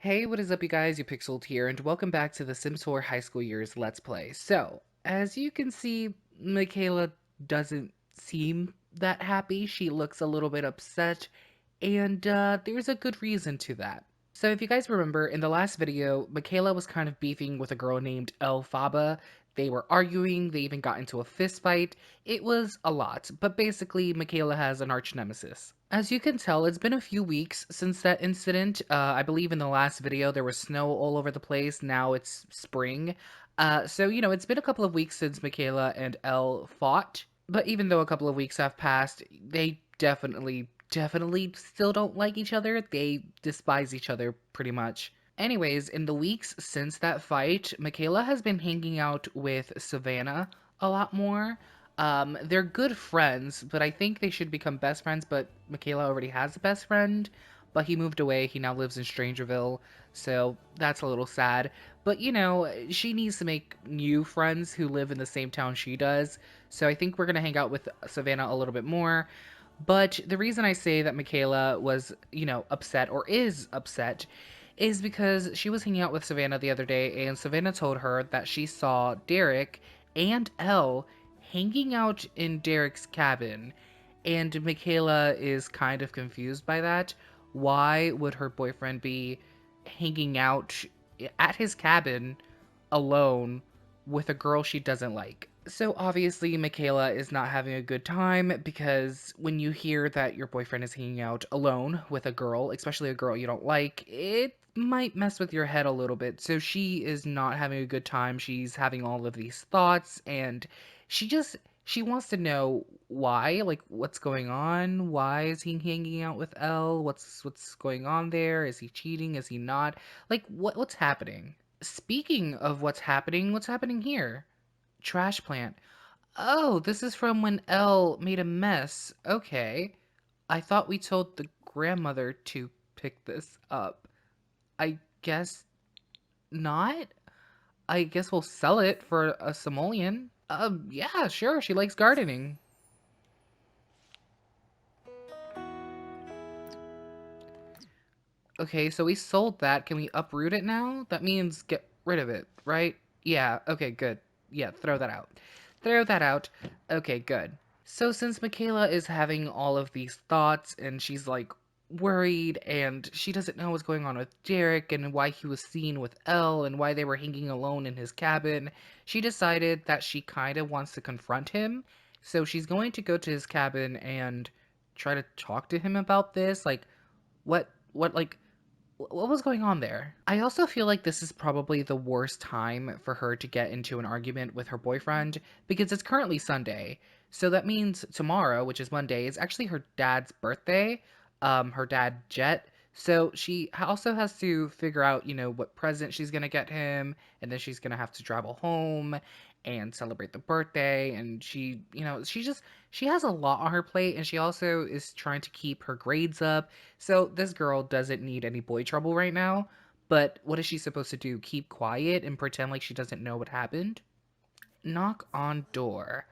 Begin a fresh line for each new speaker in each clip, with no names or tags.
Hey, what is up, you guys? You Pixeled here, and welcome back to the Sims 4 High School Years Let's Play. So, as you can see, Mikaela doesn't seem that happy. She looks a little bit upset, and there's a good reason to that. So, if you guys remember, in the last video, Mikaela was kind of beefing with a girl named Elphaba. They were arguing, they even got into a fist fight. It was a lot, but basically, Mikaela has an arch-nemesis. As you can tell, it's been a few weeks since that incident. I believe in the last video there was snow all over the place. Now it's spring. So, it's been a couple of weeks since Mikaela and Elle fought. But even though a couple of weeks have passed, they definitely still don't like each other. They despise each other pretty much. Anyways, in the weeks since that fight, Mikaela has been hanging out with Savannah a lot more. They're good friends, but I think they should become best friends, but Mikaela already has a best friend, but he moved away. He now lives in Strangerville, so that's a little sad. But, she needs to make new friends who live in the same town she does, so I think we're gonna hang out with Savannah a little bit more. But the reason I say that Mikaela was, upset or is upset is because she was hanging out with Savannah the other day, and Savannah told her that she saw Derek and Elle hanging out in Derek's cabin, and Mikaela is kind of confused by that. Why would her boyfriend be hanging out at his cabin alone with a girl she doesn't like? So obviously, Mikaela is not having a good time because when you hear that your boyfriend is hanging out alone with a girl, especially a girl you don't like, it might mess with your head a little bit. So she is not having a good time. She's having all of these thoughts, and she wants to know why, like what's going on. Why is he hanging out with Elle? What's going on there? Is he cheating? Is he not? Like what's happening? Speaking of what's happening here? Trash plant. Oh, this is from when Elle made a mess. Okay. I thought we told the grandmother to pick this up. I guess not? I guess we'll sell it for a simoleon. Yeah, sure, she likes gardening. Okay, so we sold that. Can we uproot it now? That means get rid of it, right? Yeah, okay, good. Yeah, throw that out. Throw that out. Okay, good. So since Mikaela is having all of these thoughts and she's like worried and she doesn't know what's going on with Derek and why he was seen with Elle and why they were hanging alone in his cabin, she decided that she kind of wants to confront him. So she's going to go to his cabin and try to talk to him about this. Like, like, what was going on there? I also feel like this is probably the worst time for her to get into an argument with her boyfriend because it's currently Sunday. So that means tomorrow, which is Monday, is actually her dad's birthday. Her dad, Jet. So she also has to figure out, what present she's gonna get him, and then she's gonna have to travel home and celebrate the birthday. And she has a lot on her plate, and she also is trying to keep her grades up. So this girl doesn't need any boy trouble right now, but what is she supposed to do? Keep quiet and pretend like she doesn't know what happened? Knock on door.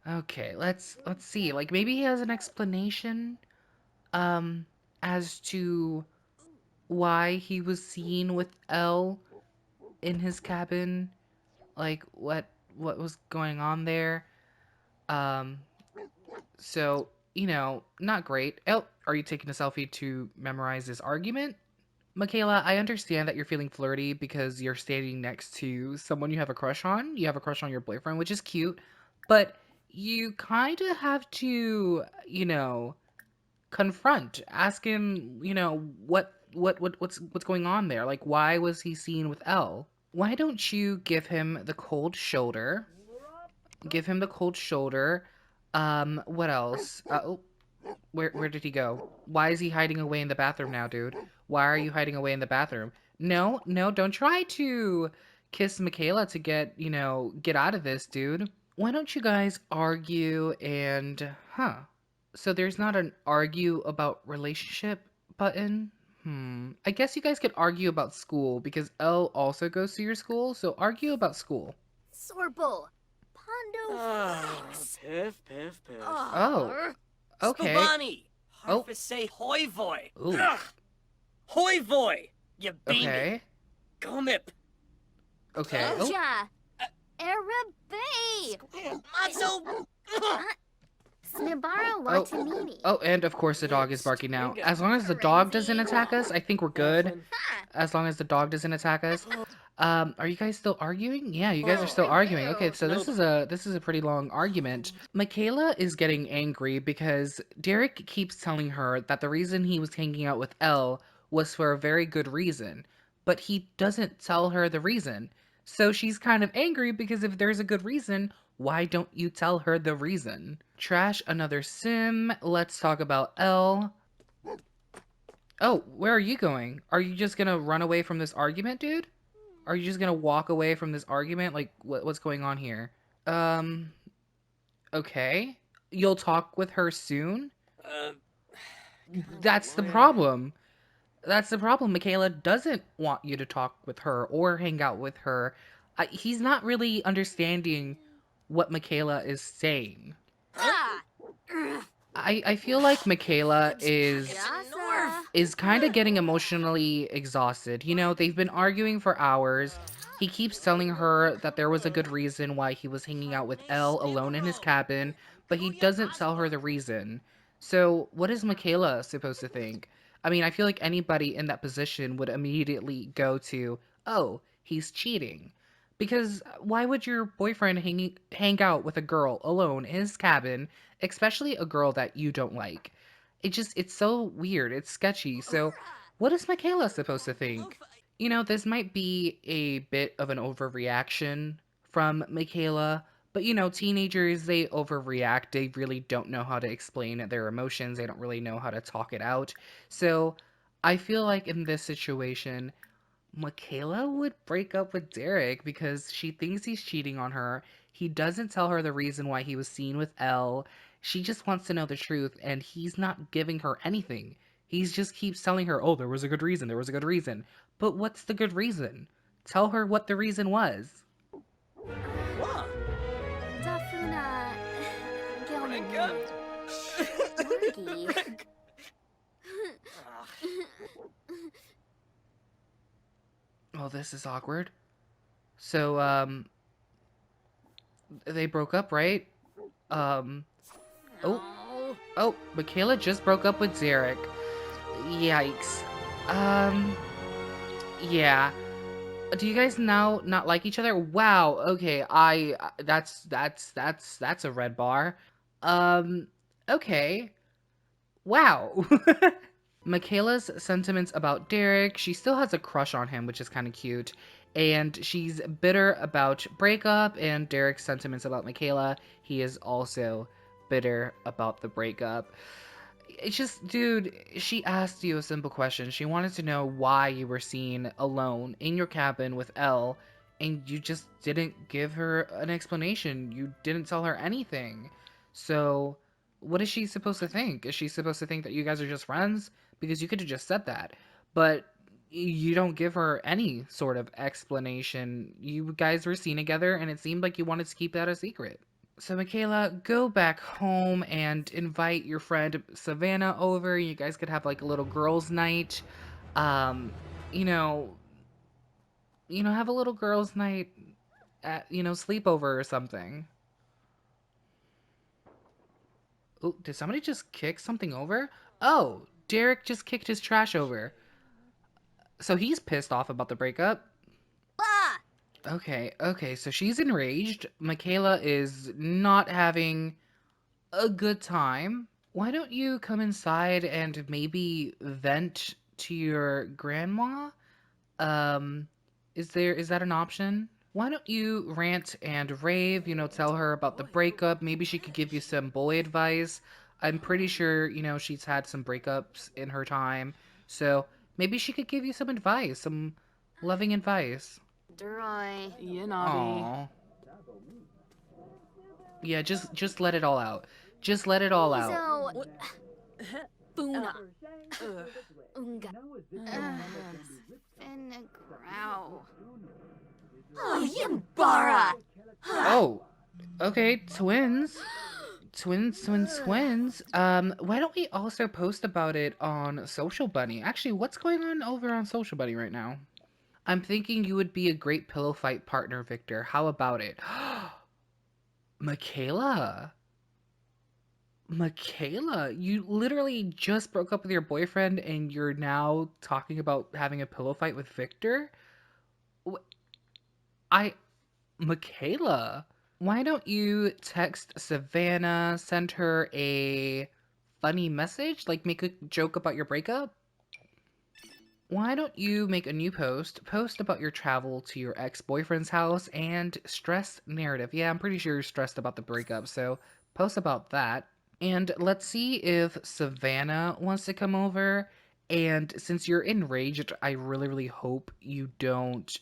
Okay, let's see. Like maybe he has an explanation um as to why he was seen with Elle in his cabin. Like what was going on there? Um so, not great. Oh, are you taking a selfie to memorize this argument? Mikaela, I understand that you're feeling flirty because you're standing next to someone you have a crush on. You have a crush on your boyfriend, which is cute, but you kind of have to, confront, ask him, what's going on there? Like, why was he seen with Elle? Why don't you give him the cold shoulder? Give him the cold shoulder. What else? Oh, where did he go? Why is he hiding away in the bathroom now, dude? Why are you hiding away in the bathroom? No, no, don't try to kiss Mikaela to get out of this, dude. Why don't you guys argue so there's not an argue about relationship button? I guess you guys could argue about school because Elle also goes to your school, so argue about school.
Sorbo. Pondo Flex.
Piff, piff, piff.
Oh, okay.
Scobani.
Oh,
Harfa say hoi voy.
ooh.
Hoi voy. Yabimi.
Okay.
Gomip.
Okay. Oh.
Ja. Arabe.
Matzo.
Snibara
Oh.
Watamini.
Oh, and of course the dog is barking now. As long as the dog doesn't attack us, I think we're good.
Ha.
As long as the dog doesn't attack us. Are you guys still arguing? Yeah, you guys are still arguing. Okay, so this is a pretty long argument. Mikaela is getting angry because Derek keeps telling her that the reason he was hanging out with Elle was for a very good reason, but he doesn't tell her the reason. So she's kind of angry because if there's a good reason, why don't you tell her the reason? Trash another sim. Let's talk about Elle. Oh, where are you going? Are you just gonna run away from this argument, dude? Are you just gonna walk away from this argument? Like, what's going on here? Um, okay. You'll talk with her soon?
Uh,
That's the problem. That's the problem. Mikaela doesn't want you to talk with her or hang out with her. He's not really understanding what Mikaela is saying.
Ha.
I feel like Mikaela
Yasa.
is kind of getting emotionally exhausted. You know, they've been arguing for hours. He keeps telling her that there was a good reason why he was hanging out with Elle alone in his cabin, but he doesn't tell her the reason. So, what is Mikaela supposed to think? I mean, I feel like anybody in that position would immediately go to, oh, he's cheating. Because why would your boyfriend hang out with a girl alone in his cabin, especially a girl that you don't like? It's so weird. It's sketchy. So, what is Mikaela supposed to think? You know, this might be a bit of an overreaction from Mikaela, but you know, teenagers, they overreact. They really don't know how to explain their emotions, they don't really know how to talk it out. So, I feel like in this situation, Mikaela would break up with Derek because she thinks he's cheating on her. He doesn't tell her the reason why he was seen with Elle. She just wants to know the truth, and he's not giving her anything. He just keeps telling her, oh, there was a good reason, there was a good reason. But what's the good reason? Tell her what the reason was.
What?
Dafuna.
Breakup?
Gilmani. Margie.
Oh, this is awkward. So, they broke up, right? Um, oh,
No.
oh, Mikaela just broke up with Derek. Yikes. Um, yeah. Do you guys now not like each other? Wow. Okay. That's a red bar. Um, okay. Wow. Michaela's sentiments about Derek, she still has a crush on him, which is kind of cute. And she's bitter about breakup, and Derek's sentiments about Mikaela, he is also bitter about the breakup. It's just, dude, she asked you a simple question. She wanted to know why you were seen alone in your cabin with Elle, and you just didn't give her an explanation. You didn't tell her anything. So, what is she supposed to think? Is she supposed to think that you guys are just friends? Because you could have just said that. But you don't give her any sort of explanation. You guys were seen together, and it seemed like you wanted to keep that a secret. So, Mikaela, go back home and invite your friend Savannah over. You guys could have like a little girls' night. Um, you know, have a little girls' night at, sleepover or something. Oh, did somebody just kick something over? Oh, Derek just kicked his trash over. So he's pissed off about the breakup.
Ah.
Okay, so she's enraged. Mikaela is not having a good time. Why don't you come inside and maybe vent to your grandma? Um, is that an option? Why don't you rant and rave, tell her about the breakup. Maybe she could give you some boy advice. I'm pretty sure, she's had some breakups in her time. So maybe she could give you some advice, some loving advice.
Duroy.
Yanabi.
Aww. Yeah, just let it all out. Just let it all out.
So. Funa. Unga. Finnegrau. Oh, Yimbara!
Oh, okay, twins. Twins. Why don't we also post about it on Social Bunny? Actually, what's going on over on Social Bunny right now? I'm thinking you would be a great pillow fight partner, Victor. How about it? Mikaela. Mikaela, you literally just broke up with your boyfriend and you're now talking about having a pillow fight with Victor? Wh- I. Mikaela. Why don't you text Savannah, send her a funny message, like make a joke about your breakup? Why don't you make a new post about your travel to your ex-boyfriend's house and stress narrative? Yeah, I'm pretty sure you're stressed about the breakup, so post about that. And let's see if Savannah wants to come over. And since you're enraged, I really, really hope you don't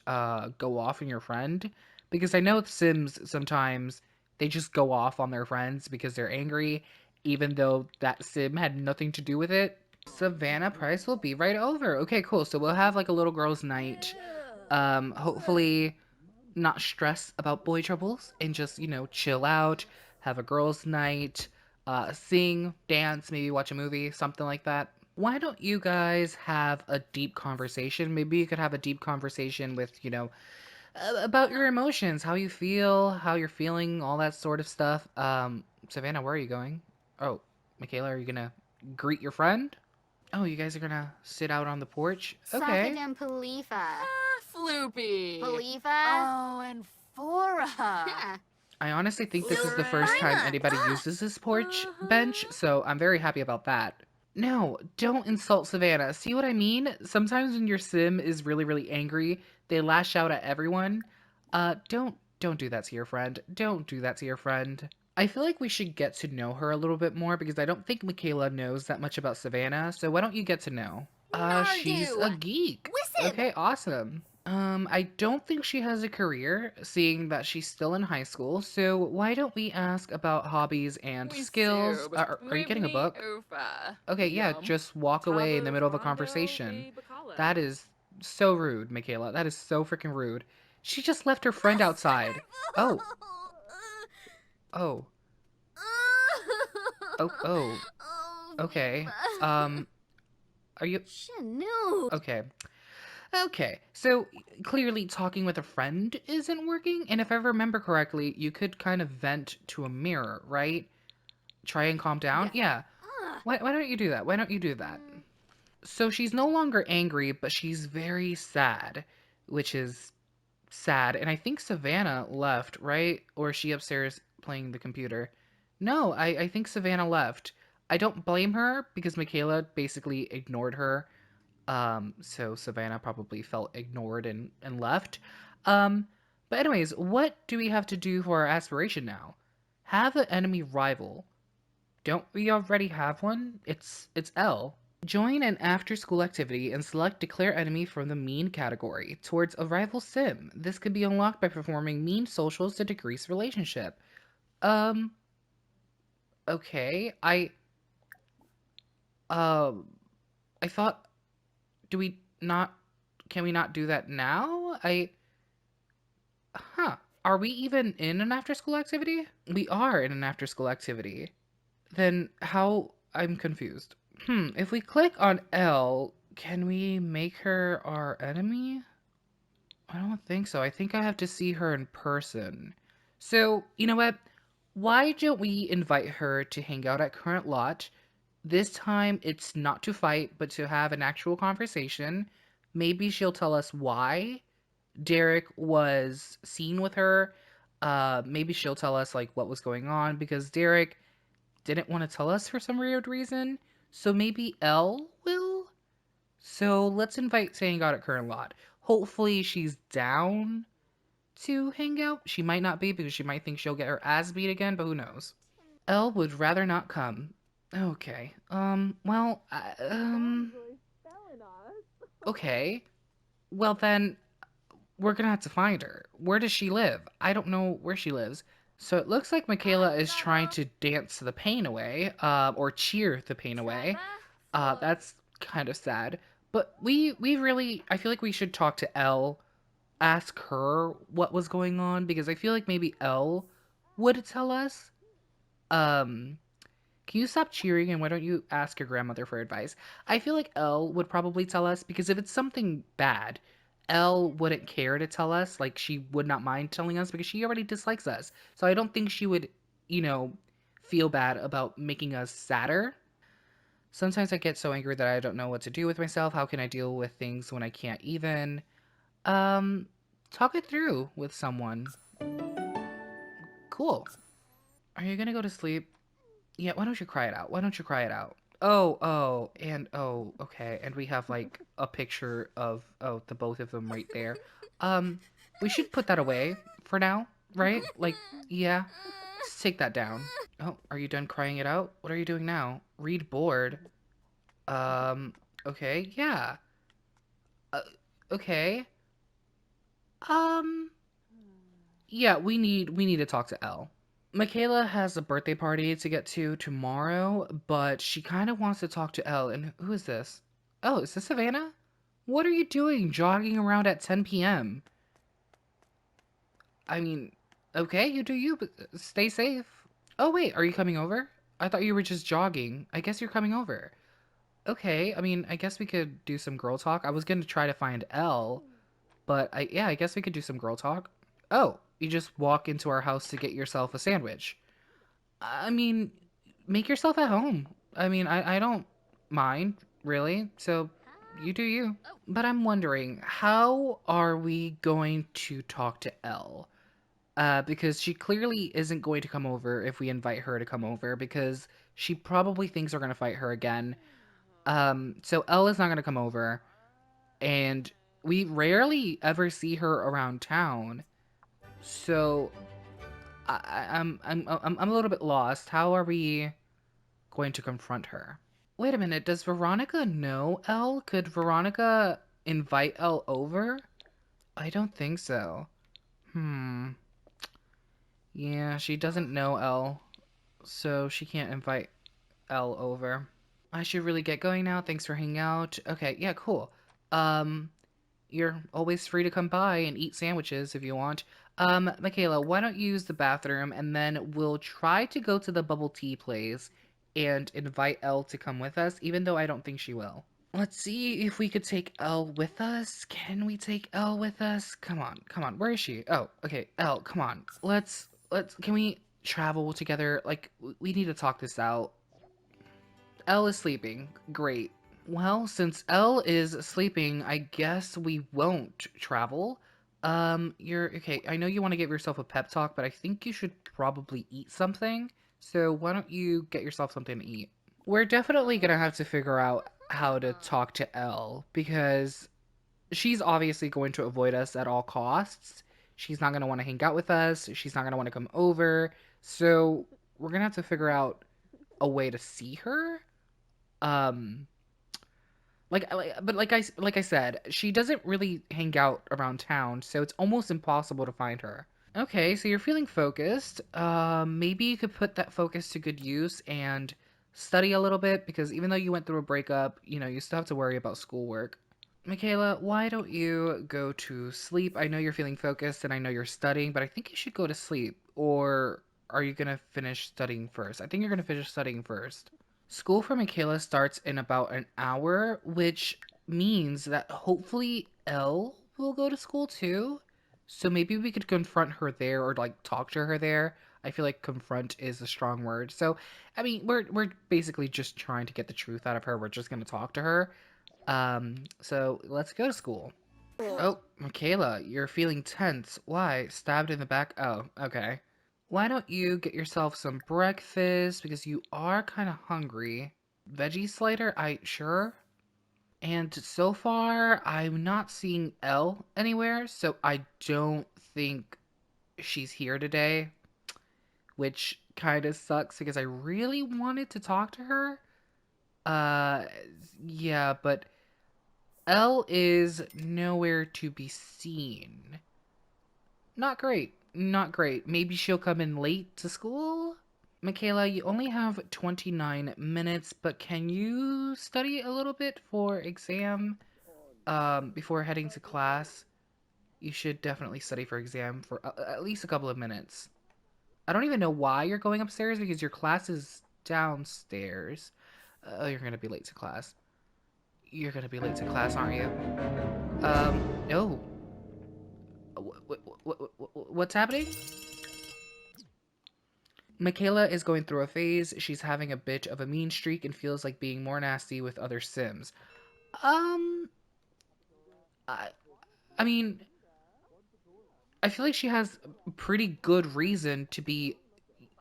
go off on your friend. Because I know with Sims, sometimes they just go off on their friends because they're angry, even though that Sim had nothing to do with it. Savannah Price will be right over. Okay, cool. So we'll have like a little girls' night. Hopefully not stress about boy troubles and just, chill out, have a girls' night, sing, dance, maybe watch a movie, something like that. Why don't you guys have a deep conversation? Maybe you could have a deep conversation with, about your emotions, how you feel, how you're feeling, all that sort of stuff. Savannah, where are you going? Oh, Mikaela, are you gonna greet your friend? Oh, you guys are gonna sit out on the porch? Okay.
Sakadam Palifa.
Floopy.
Palifa?
Oh, and Fora.
I honestly think this is the first time anybody uses this porch bench, so I'm very happy about that. No, don't insult Savannah. See what I mean? Sometimes when your sim is really, really angry, they lash out at everyone. Don't do that to your friend. Don't do that to your friend. I feel like we should get to know her a little bit more because I don't think Mikaela knows that much about Savannah, so why don't you get to know? She's a geek.
Wissem.
Okay, awesome. I don't think she has a career, seeing that she's still in high school, so why don't we ask about hobbies and skills? Are you getting a book? Okay, yeah, just walk away in the middle of a conversation. That is so rude, Mikaela. That is so freaking rude. She just left her friend outside. Oh, oh, oh, okay. Are you
Shanu.
okay? Okay, so clearly talking with a friend isn't working, and if I remember correctly, you could kind of vent to a mirror, right? Try and calm down? Yeah. Why don't you do that? Why don't you do that? So she's no longer angry, but she's very sad, which is sad. And I think Savannah left, right? Or is she upstairs playing the computer? No, I think Savannah left. I don't blame her because Mikaela basically ignored her. So Savannah probably felt ignored and left. Um, but anyways, what do we have to do for our aspiration now? Have an enemy rival. Don't we already have one? It's L. Join an after-school activity and select Declare Enemy from the Mean category towards a rival sim. This can be unlocked by performing mean socials to decrease relationship. Um, okay. Um, I thought, do we not, can we not do that now? Huh. Are we even in an after-school activity? We are in an after-school activity. Then how, I'm confused. If we click on L, can we make her our enemy? I don't think so. I think I have to see her in person. So, you know what? Why don't we invite her to hang out at current lot? This time it's not to fight, but to have an actual conversation. Maybe she'll tell us why Derek was seen with her. Maybe she'll tell us like what was going on because Derek didn't want to tell us for some weird reason. So maybe Elle will? So let's invite Saying out at current lot. Hopefully she's down to hang out. She might not be because she might think she'll get her ass beat again, but who knows? Elle would rather not come. Okay. Okay. Well then, we're gonna have to find her. Where does she live? I don't know where she lives. So it looks like Mikaela is trying to dance the pain away, or cheer the pain away. That's kind of sad. But we really, I feel like we should talk to Elle, ask her what was going on, because I feel like maybe Elle would tell us. Um, can you stop cheering and why don't you ask your grandmother for advice? I feel like Elle would probably tell us because if it's something bad, Elle wouldn't care to tell us. Like, she would not mind telling us because she already dislikes us. So I don't think she would, feel bad about making us sadder. Sometimes I get so angry that I don't know what to do with myself. How can I deal with things when I can't even? Um, talk it through with someone. Cool. Are you gonna go to sleep? Yeah, why don't you cry it out? Why don't you cry it out? Okay. And we have like a picture of the both of them right there. Um, we should put that away for now, right? Like, yeah. Let's take that down. Oh, are you done crying it out? What are you doing now? Read board. Um, okay, yeah. Uh, okay. Um, yeah, we need to talk to Elle. Mikaela has a birthday party to get to tomorrow, but she kind of wants to talk to Elle. And who is this? Oh, is this Savannah? What are you doing jogging around at 10 p.m.? I mean, okay, you do you, but stay safe. Oh, wait, are you coming over? I thought you were just jogging. I guess you're coming over. Okay, I mean, I guess we could do some girl talk. I was gonna try to find Elle, but I guess we could do some girl talk. Oh, you just walk into our house to get yourself a sandwich. I mean, make yourself at home. I mean, I don't mind, really. So, you do you. But I'm wondering, how are we going to talk to Elle? Because she clearly isn't going to come over if we invite her to come over, because she probably thinks we're going to fight her again. So Elle is not going to come over, and we rarely ever see her around town. So, I'm a little bit lost. How are we going to confront her? Wait a minute, does Veronica know Elle? Could Veronica invite Elle over? I don't think so. Hmm. Yeah, she doesn't know Elle, so she can't invite Elle over. I should really get going now. Thanks for hanging out. Okay, yeah, cool. Um, you're always free to come by and eat sandwiches if you want. Mikaela, why don't you use the bathroom and then we'll try to go to the bubble tea place and invite Elle to come with us, even though I don't think she will. Let's see if we could take Elle with us. Can we take Elle with us? Come on, come on. Where is she? Oh, okay. Elle, come on. Can we travel together? Like, we need to talk this out. Elle is sleeping. Great. Well, since Elle is sleeping, I guess we won't travel. You're okay. I know you want to give yourself a pep talk, but I think you should probably eat something. So why don't you get yourself something to eat? We're definitely gonna have to figure out how to talk to Elle because she's obviously going to avoid us at all costs. She's not gonna want to hang out with us. She's not gonna want to come over. So we're gonna have to figure out a way to see her. Um, but like I said, she doesn't really hang out around town, so it's almost impossible to find her. Okay, so you're feeling focused. Maybe you could put that focus to good use and study a little bit because even though you went through a breakup, you still have to worry about schoolwork. Mikaela, why don't you go to sleep? I know you're feeling focused and I know you're studying, but I think you should go to sleep. Or are you gonna finish studying first? I think you're gonna finish studying first. School for Mikaela starts in about an hour, which means that hopefully Elle will go to school too. So maybe we could confront her there or like talk to her there. I feel like confront is a strong word. So, I mean, we're basically just trying to get the truth out of her. We're just gonna talk to her. So let's go to school. Oh, Mikaela, you're feeling tense. Why? Stabbed in the back? Oh, okay. Why don't you get yourself some breakfast because you are kind of hungry? Veggie slider? Sure. And so far, I'm not seeing Elle anywhere, so I don't think she's here today, which kind of sucks because I really wanted to talk to her. Uh, yeah, but Elle is nowhere to be seen. Not great. Not great. Maybe she'll come in late to school? Mikaela, you only have 29 minutes, but can you study a little bit for exam before heading to class? You should definitely study for exam for at least a couple of minutes. I don't even know why you're going upstairs because your class is downstairs. Oh, you're gonna be late to class. You're gonna be late to class, aren't you? No. What's happening? Mikaela is going through a phase. She's having a bit of a mean streak and feels like being more nasty with other Sims. Um, I, I mean, I feel like she has pretty good reason to be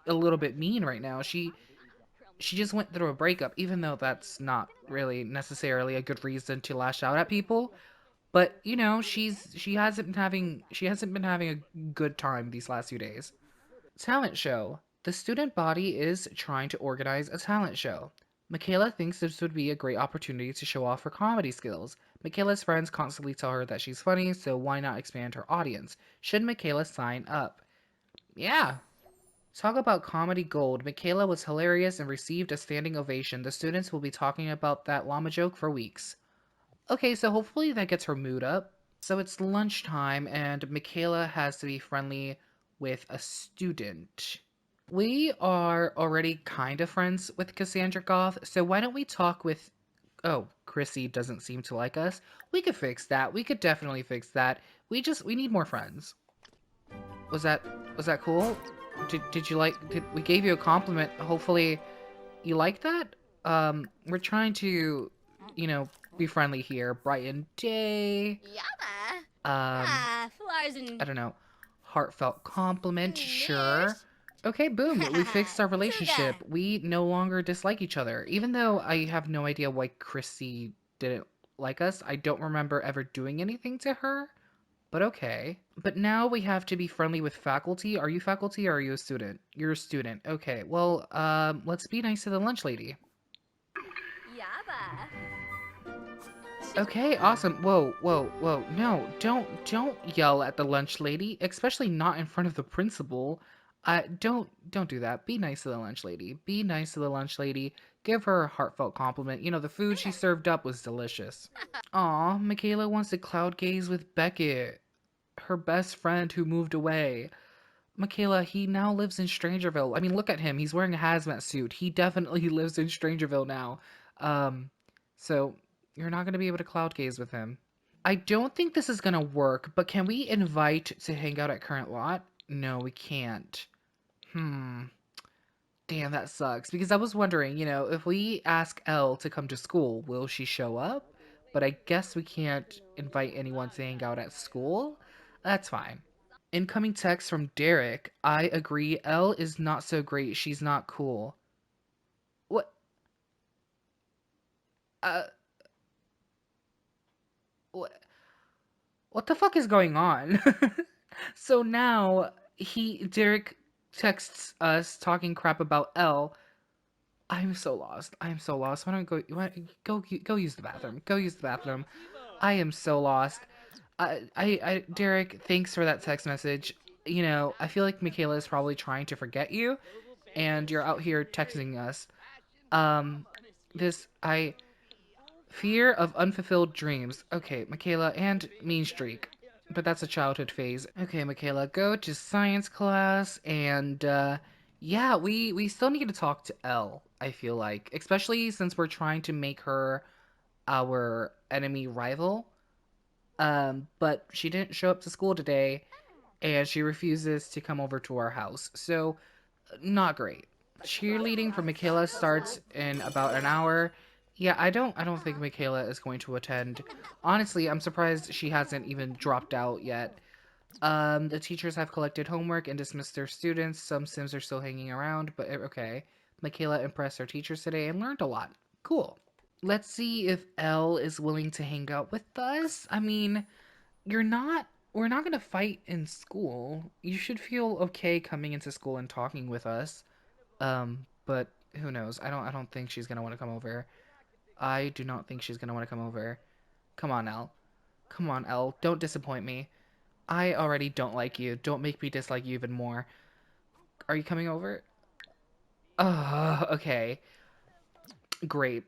a little bit mean right now. She just went through a breakup, even though that's not really necessarily a good reason to lash out at people. But you know, she hasn't been having a good time these last few days. Talent show. The student body is trying to organize a talent show. Mikaela thinks this would be a great opportunity to show off her comedy skills. Mikaela's friends constantly tell her that she's funny, so why not expand her audience? Should Mikaela sign up? Yeah. Talk about comedy gold. Mikaela was hilarious and received a standing ovation. The students will be talking about that llama joke for weeks. Okay, so hopefully that gets her mood up. So it's lunchtime, and Mikaela has to be friendly with a student. We are already kind of friends with Cassandra Goth, so why don't we talk with. Oh, Chrissy doesn't seem to like us. We could fix that. We could definitely fix that. We need more friends. Was that was that cool? Did you like we gave you a compliment. Hopefully you like that? We're trying to, you know, be friendly here. Brighten day.
Yaba.
Um,
Flowers and
I don't know. Heartfelt compliment, sure.
Nish.
Okay, boom. We fixed our relationship.
Tuga.
We no longer dislike each other. Even though I have no idea why Chrissy didn't like us, I don't remember ever doing anything to her. But okay. But now we have to be friendly with faculty. Are you faculty or are you a student? You're a student. Okay. Well, let's be nice to the lunch lady.
Yaba.
Okay, awesome. Whoa, whoa, whoa. No, don't yell at the lunch lady, especially not in front of the principal. Don't do that. Be nice to the lunch lady. Be nice to the lunch lady. Give her a heartfelt compliment. You know, the food she served up was delicious. Aw, Mikaela wants to cloud gaze with Beckett, her best friend who moved away. Mikaela, he now lives in Strangerville. I mean, look at him. He's wearing a hazmat suit. He definitely lives in Strangerville now. Um, so you're not going to be able to cloud gaze with him. I don't think this is going to work, but can we invite to hang out at current lot? No, we can't. Hmm. Damn, that sucks. Because I was wondering, you know, if we ask Elle to come to school, will she show up? But I guess we can't invite anyone to hang out at school. That's fine. Incoming text from Derek. I agree. Elle is not so great. She's not cool. What? Uh, what? What the fuck is going on? So now Derek texts us talking crap about Elle. I'm so lost. I'm so lost. Why don't go? Go use the bathroom. Go use the bathroom. I am so lost. Derek, thanks for that text message. You know, I feel like Mikaela is probably trying to forget you, and you're out here texting us. Um, this I fear of unfulfilled dreams. Okay, Mikaela, and mean streak, but that's a childhood phase. Okay, Mikaela, go to science class, and yeah, we still need to talk to Elle. I feel like, especially since we're trying to make her our enemy rival. But she didn't show up to school today, and she refuses to come over to our house. So, not great. Cheerleading for Mikaela starts in about an hour. Yeah, I don't think Mikaela is going to attend. Honestly, I'm surprised she hasn't even dropped out yet. The teachers have collected homework and dismissed their students. Some Sims are still hanging around, but okay. Mikaela impressed her teachers today and learned a lot. Cool. Let's see if Elle is willing to hang out with us. I mean, you're not we're not going to fight in school. You should feel okay coming into school and talking with us. But who knows? I don't think she's going to want to come over. I do not think she's going to want to come over. Come on, Elle. Come on, Elle. Don't disappoint me. I already don't like you. Don't make me dislike you even more. Are you coming over? Oh, okay. Great.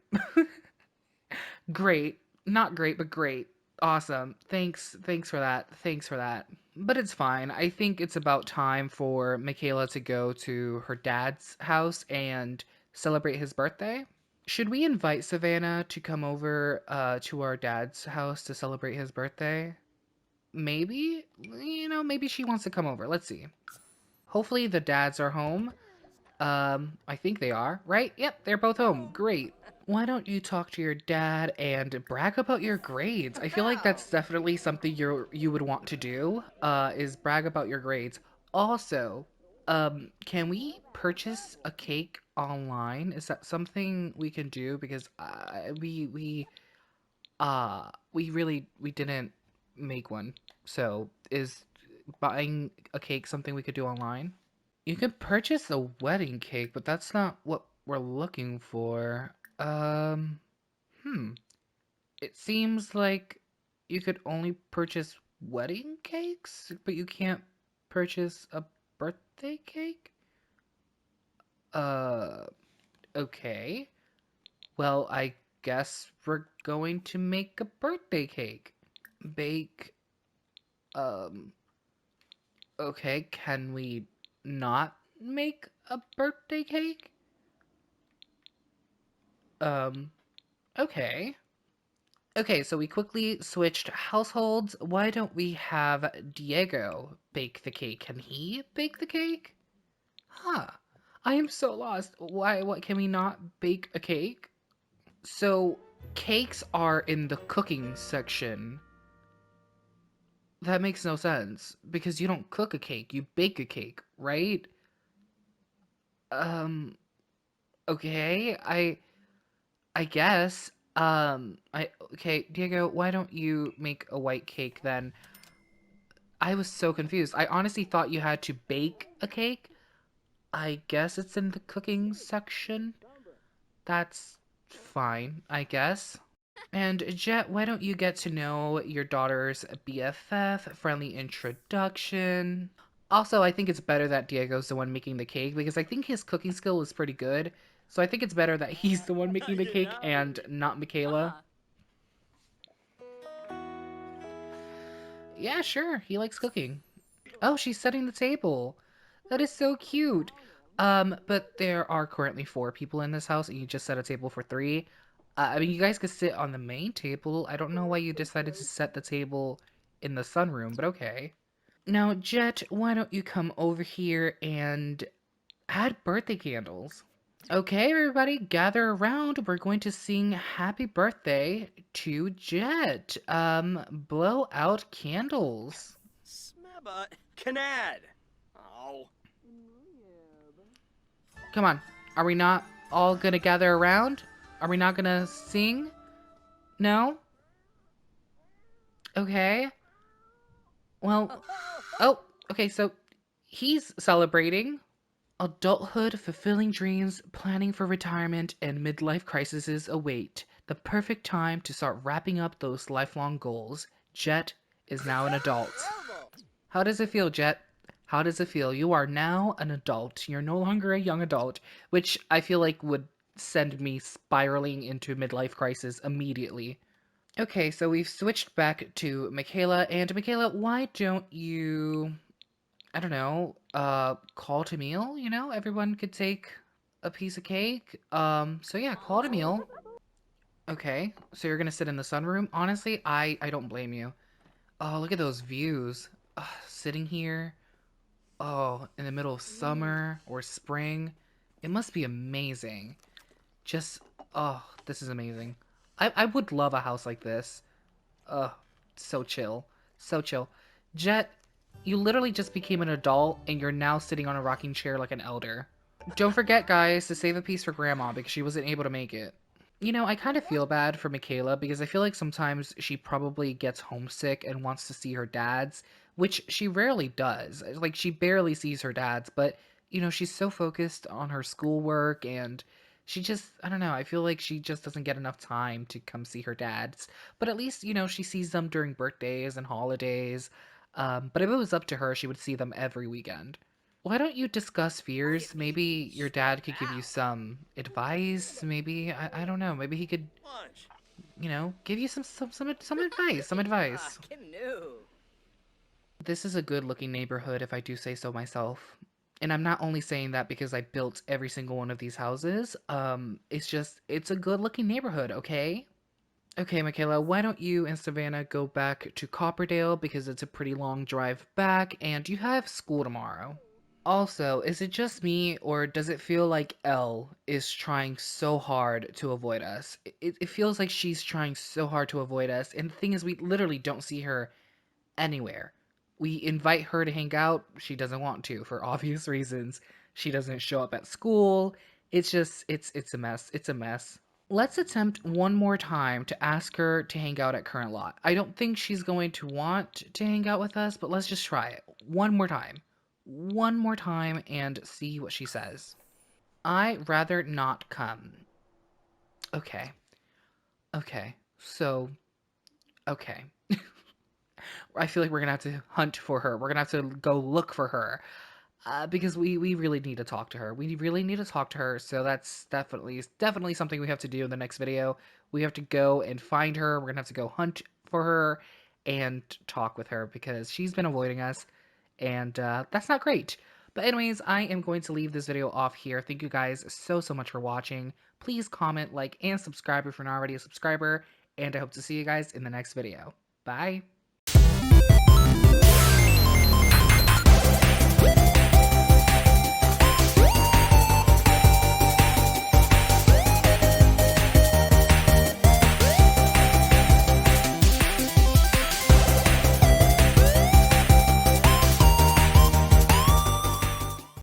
Great. Not great, but great. Awesome. Thanks for that. Thanks for that. But it's fine. I think it's about time for Mikaela to go to her dad's house and celebrate his birthday. Should we invite Savannah to come over to our dad's house to celebrate his birthday? Maybe? Maybe she wants to come over. Let's see. Hopefully the dads are home. I think they are, right? Yep, they're both home. Great. Why don't you talk to your dad and brag about your grades? I feel like that's definitely something you would want to do, is brag about your grades. Also, can we purchase a cake online? Is that something we can do? Because we didn't make one. So, is buying a cake something we could do online? You can purchase a wedding cake, but that's not what we're looking for. Hmm. It seems like you could only purchase wedding cakes, but you can't purchase a birthday cake? Uh, okay. Well, I guess we're going to make a birthday cake. Bake, um, okay, can we not make a birthday cake? Um, okay. Okay, so we quickly switched households. Why don't we have Diego bake the cake? Can he bake the cake? Huh. I am so lost. Why, what, can we not bake a cake? So, cakes are in the cooking section. That makes no sense, because you don't cook a cake, you bake a cake, right? Um, okay, I guess. Okay, Diego, why don't you make a white cake then? I was so confused. I honestly thought you had to bake a cake. I guess it's in the cooking section. That's fine, I guess. And Jet, why don't you get to know your daughter's BFF, friendly introduction? Also, I think it's better that Diego's the one making the cake because I think his cooking skill is pretty good. So I think it's better that he's the one making the cake and not Mikaela. Yeah, sure, he likes cooking. Oh, she's setting the table. That is so cute. But there are currently 4 people in this house, and you just set a table for 3. I mean, you guys could sit on the main table. I don't know why you decided to set the table in the sunroom, but okay. Now, Jet, why don't you come over here and add birthday candles? Okay, everybody, gather around. We're going to sing happy birthday to Jet. Blow out candles.
Smeba. Canad. Oh.
Come on. Are we not all gonna gather around? Are we not gonna sing? No? Okay. Well, oh, okay, so he's celebrating adulthood, fulfilling dreams, planning for retirement, and midlife crises await. The perfect time to start wrapping up those lifelong goals. Jet is now an adult. How does it feel, Jet? How does it feel? You are now an adult. You're no longer a young adult, which I feel like would send me spiraling into midlife crisis immediately. Okay, so we've switched back to Mikaela, and Mikaela, why don't you, I don't know, call to meal? Everyone could take a piece of cake. So yeah, call to meal. Okay, so you're gonna sit in the sunroom? Honestly, I don't blame you. Oh, look at those views. Sitting here, oh, in the middle of summer or spring. It must be amazing. Just, oh, this is amazing. I would love a house like this. Oh, so chill. So chill. Jet, you literally just became an adult and you're now sitting on a rocking chair like an elder. Don't forget, guys, to save a piece for Grandma because she wasn't able to make it. I kind of feel bad for Mikaela because I feel like sometimes she probably gets homesick and wants to see her dads, which she rarely does. Like, she barely sees her dads, but, she's so focused on her schoolwork and she just, I don't know, I feel like she just doesn't get enough time to come see her dads. But at least, she sees them during birthdays and holidays. But if it was up to her, she would see them every weekend. Why don't you discuss fears? Maybe your dad could give you some advice. Maybe, I don't know. Maybe he could
Lunch.
give you some advice, some advice.
Canoe.
This is a good-looking neighborhood, if I do say so myself. And I'm not only saying that because I built every single one of these houses. It's a good-looking neighborhood, okay? Okay, Mikaela, why don't you and Savannah go back to Copperdale because it's a pretty long drive back and you have school tomorrow. Also, is it just me or does it feel like Elle is trying so hard to avoid us? It feels like she's trying so hard to avoid us, and the thing is, we literally don't see her anywhere. We invite her to hang out. She doesn't want to for obvious reasons. She doesn't show up at school. It's a mess. It's a mess. Let's attempt one more time to ask her to hang out at Current Lot. I don't think she's going to want to hang out with us, but let's just try it. One more time. One more time and see what she says. I rather not come. Okay. Okay. So, okay. I feel like we're gonna have to hunt for her. We're gonna have to go look for her. Because we really need to talk to her. We really need to talk to her. So that's definitely something we have to do in the next video. We have to go and find her. We're gonna have to go hunt for her and talk with her because she's been avoiding us, and that's not great. But anyways, I am going to leave this video off here. Thank you guys so much for watching. Please comment, like, and subscribe if you're not already a subscriber. And I hope to see you guys in the next video. Bye.